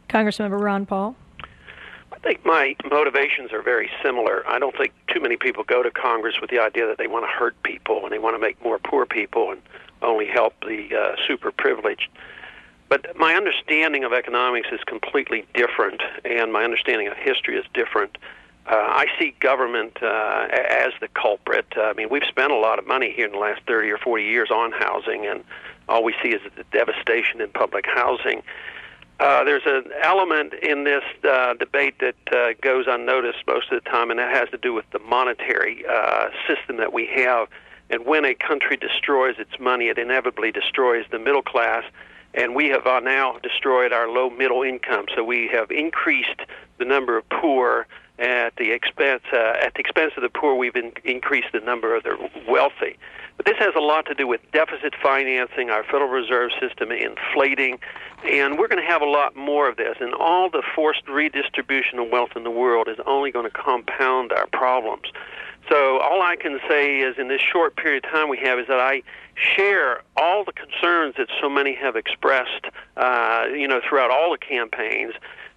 Congressmember Ron Paul. I think my motivations are very similar. I don't think too many people go to Congress with the idea that they want to hurt people and they want to make more poor people and only help the super privileged. But my understanding of economics is completely different, and my understanding of history is different. I see government as the culprit. I mean, we've spent a lot of money here in the last 30 or 40 years on housing, and all we see is the devastation in public housing. There's an element in this debate that goes unnoticed most of the time, and that has to do with the monetary system that we have. And when a country destroys its money, it inevitably destroys the middle class, and we have now destroyed our low-middle income. So we have increased the number of poor at the expense of the poor. We've increased the number of the wealthy. But this has a lot to do with deficit financing, our Federal Reserve System inflating, and we're going to have a lot more of this. And all the forced redistribution of wealth in the world is only going to compound our problems. So all I can say is in this short period of time we have is that I share all the concerns that so many have expressed, throughout all the campaigns.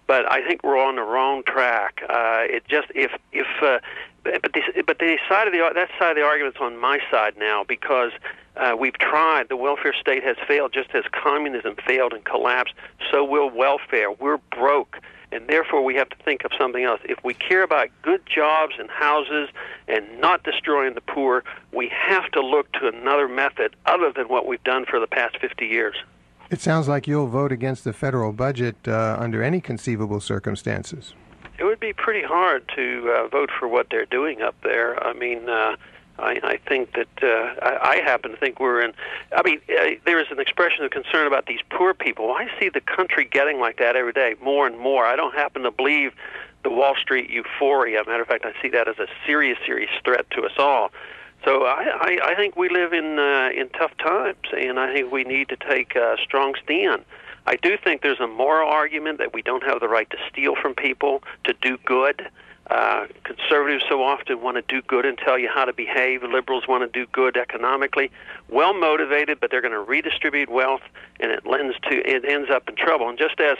But I think we're on the wrong track. But that side of the argument's on my side now because we've tried. The welfare state has failed, just as communism failed and collapsed. So will welfare. We're broke, and therefore we have to think of something else. If we care about good jobs and houses and not destroying the poor, we have to look to another method other than what we've done for the past 50 years. It sounds like you'll vote against the federal budget under any conceivable circumstances. It would be pretty hard to vote for what they're doing up there. I mean, I think that I happen to think we're in. I mean, there is an expression of concern about these poor people. I see the country getting like that every day, more and more. I don't happen to believe the Wall Street euphoria. Matter of fact, I see that as a serious, serious threat to us all. So I think we live in tough times, and I think we need to take a strong stand. I do think there's a moral argument that we don't have the right to steal from people, to do good. Conservatives so often want to do good and tell you how to behave. Liberals want to do good economically. Well motivated, but they're going to redistribute wealth, and it ends up in trouble. And just as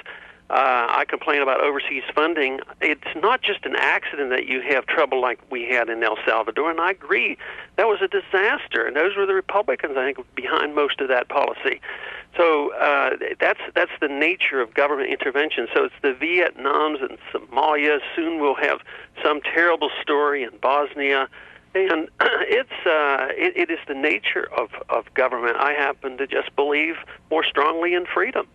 I complain about overseas funding, it's not just an accident that you have trouble like we had in El Salvador, and I agree. That was a disaster, and those were the Republicans, I think, behind most of that policy. So that's the nature of government intervention. So it's the Vietnams and Somalia. Soon we'll have some terrible story in Bosnia. And it is the nature of government. I happen to just believe more strongly in freedom.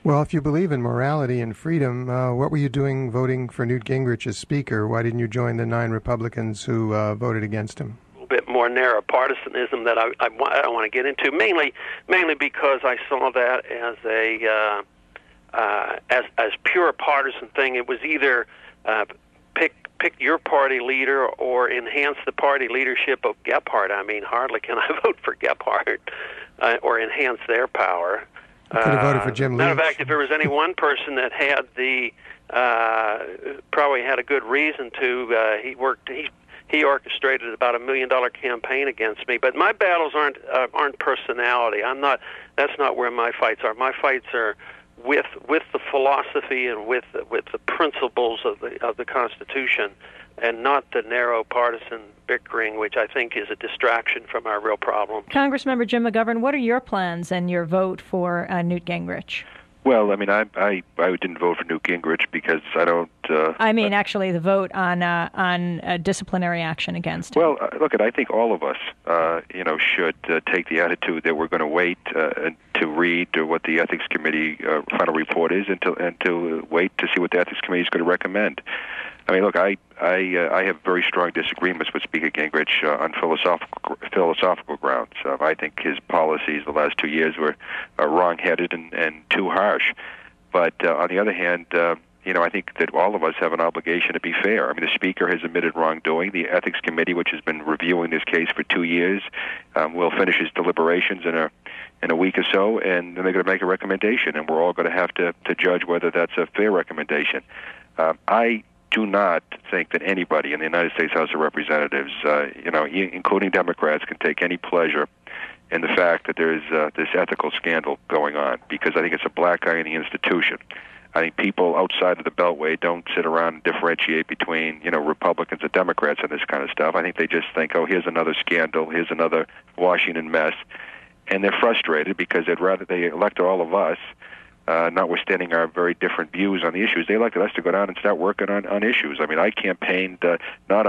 Well, if you believe in morality and freedom, what were you doing voting for Newt Gingrich as Speaker? Why didn't you join the 9 Republicans who voted against him? A little bit more narrow partisanism that I don't want to get into, mainly because I saw that as as pure partisan thing. It was either pick your party leader or enhance the party leadership of Gephardt. I mean, hardly can I vote for Gephardt or enhance their power. You could have voted for Jim Leach. Matter of fact, if there was any one person that had probably had a good reason to, he orchestrated about $1 million campaign against me. But my battles aren't personality. That's not where my fights are. My fights are with the philosophy and with the principles of the Constitution, and not the narrow partisan bickering, which I think is a distraction from our real problem. Congressmember Jim McGovern, what are your plans and your vote for Newt Gingrich? Well, I mean, I didn't vote for Newt Gingrich because I don't. I mean, actually, the vote on disciplinary action against him. Well, look, I think all of us, should take the attitude that we're going to wait to read what the Ethics Committee final report is, and to wait to see what the Ethics Committee is going to recommend. I mean, look, I have very strong disagreements with Speaker Gingrich on philosophical grounds. I think his policies the last 2 years were wrong-headed and too harsh. But on the other hand, I think that all of us have an obligation to be fair. I mean, the Speaker has admitted wrongdoing. The Ethics Committee, which has been reviewing this case for 2 years, will finish its deliberations in a week or so, and then they're going to make a recommendation, and we're all going to have to judge whether that's a fair recommendation. I do not think that anybody in the United States House of Representatives, including Democrats, can take any pleasure in the fact that there is this ethical scandal going on, because I think it's a black eye in the institution. I think people outside of the Beltway don't sit around and differentiate between, Republicans and Democrats and this kind of stuff. I think they just think, oh, here's another scandal, here's another Washington mess, and they're frustrated because they elected all of us, notwithstanding our very different views on the issues. They elected us to go down and start working on issues. I mean, I campaigned not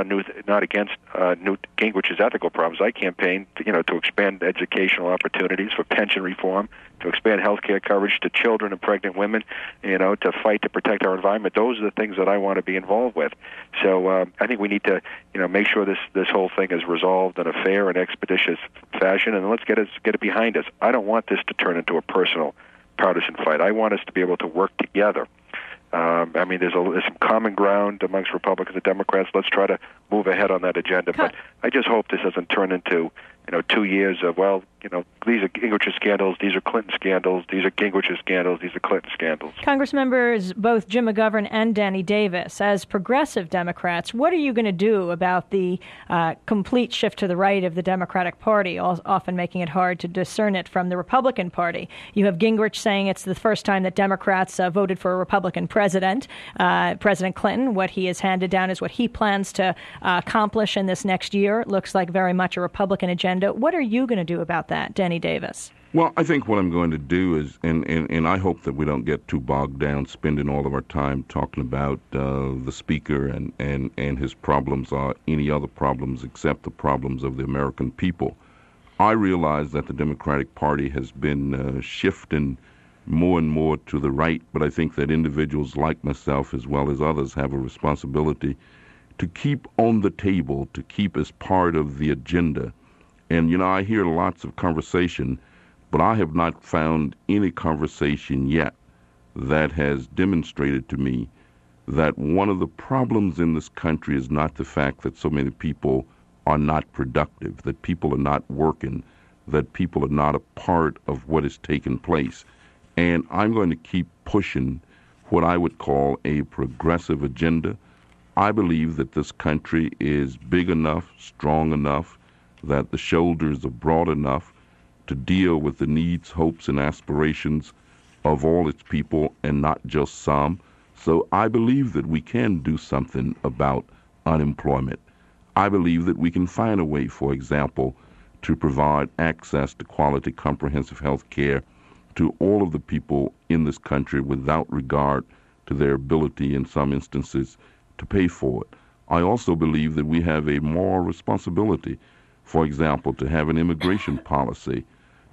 against Newt Gingrich's ethical problems. I campaigned, to expand educational opportunities for pension reform, to expand health care coverage to children and pregnant women, to fight to protect our environment. Those are the things that I want to be involved with. So I think we need to, make sure this whole thing is resolved in a fair and expeditious fashion, and let's get it behind us. I don't want this to turn into a personal partisan fight. I want us to be able to work together. There's some common ground amongst Republicans and Democrats. Let's try to move ahead on that agenda. But I just hope this doesn't turn into, 2 years of, these are Gingrich scandals, these are Clinton scandals, these are Gingrich scandals, these are Clinton scandals. Congress members, both Jim McGovern and Danny Davis, as progressive Democrats, what are you going to do about the complete shift to the right of the Democratic Party, often making it hard to discern it from the Republican Party? You have Gingrich saying it's the first time that Democrats voted for a Republican president. President Clinton, what he has handed down is what he plans to accomplish in this next year. It looks like very much a Republican agenda. What are you going to do about that, Danny Davis? Well, I think what I'm going to do is, and I hope that we don't get too bogged down spending all of our time talking about the Speaker and his problems or any other problems except the problems of the American people. I realize that the Democratic Party has been shifting more and more to the right, but I think that individuals like myself as well as others have a responsibility to keep on the table, to keep as part of the agenda. And, I hear lots of conversation, but I have not found any conversation yet that has demonstrated to me that one of the problems in this country is not the fact that so many people are not productive, that people are not working, that people are not a part of what is taking place. And I'm going to keep pushing what I would call a progressive agenda. I believe that this country is big enough, strong enough, that the shoulders are broad enough to deal with the needs, hopes, and aspirations of all its people and not just some. So I believe that we can do something about unemployment. I believe that we can find a way, for example, to provide access to quality, comprehensive health care to all of the people in this country without regard to their ability, in some instances, to pay for it. I also believe that we have a moral responsibility, for example, to have an immigration policy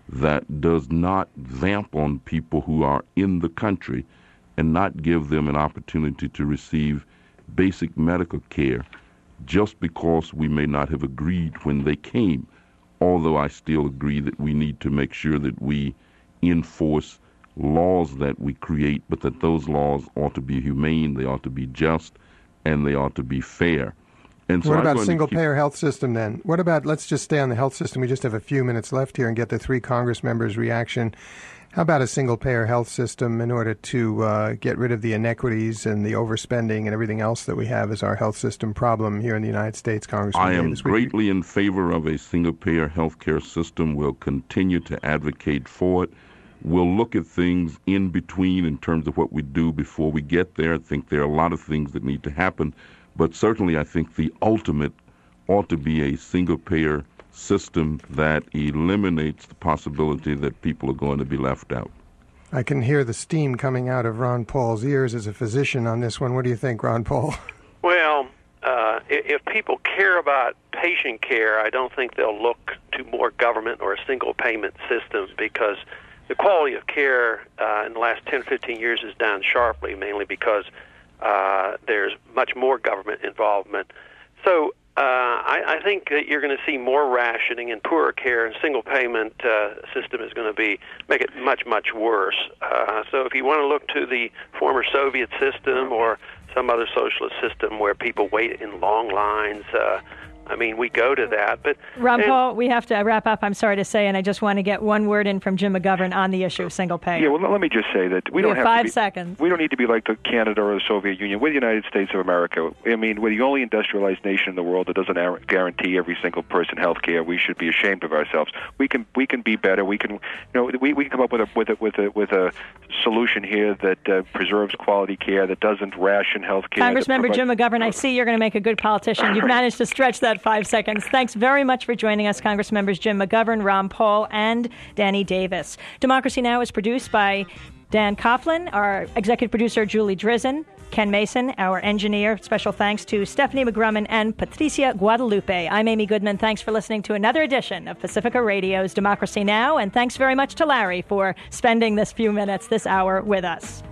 that does not vamp on people who are in the country and not give them an opportunity to receive basic medical care just because we may not have agreed when they came, although I still agree that we need to make sure that we enforce laws that we create, but that those laws ought to be humane, they ought to be just, and they ought to be fair. And so what about a single-payer health system, then? What about, let's just stay on the health system. We just have a few minutes left here and get the 3 Congress members' reaction. How about a single-payer health system in order to get rid of the inequities and the overspending and everything else that we have as our health system problem here in the United States, Congressman? I am greatly in favor of a single-payer health care system. We'll continue to advocate for it. We'll look at things in between in terms of what we do before we get there. I think there are a lot of things that need to happen. But certainly I think the ultimate ought to be a single-payer system that eliminates the possibility that people are going to be left out. I can hear the steam coming out of Ron Paul's ears as a physician on this one. What do you think, Ron Paul? Well, if people care about patient care, I don't think they'll look to more government or a single payment system, because the quality of care in the last 10, 15 years is down sharply, mainly because there's much more government involvement. So I think that you're going to see more rationing and poorer care, and single payment system is going to make it much, much worse. So if you want to look to the former Soviet system or some other socialist system where people wait in long lines, I mean, we go to that. But Ron Paul, we have to wrap up, I'm sorry to say, and I just want to get one word in from Jim McGovern on the issue of single payer. Yeah, well, let me just say that we don't have 5 seconds. We don't need to be like Canada or the Soviet Union. We're the United States of America. I mean, we're the only industrialized nation in the world that doesn't guarantee every single person health care. We should be ashamed of ourselves. We can be better. We can, we can come up with a solution here that preserves quality care, that doesn't ration health care. Congressmember Jim McGovern, I see you're going to make a good politician. You've managed to stretch that 5 seconds. Thanks very much for joining us, Congressmembers Jim McGovern, Ron Paul, and Danny Davis. Democracy Now! Is produced by Dan Coughlin, our executive producer Julie Drizzen, Ken Mason, our engineer. Special thanks to Stephanie McGrumman and Patricia Guadalupe. I'm Amy Goodman. Thanks for listening to another edition of Pacifica Radio's Democracy Now! And thanks very much to Larry for spending this few minutes, this hour with us.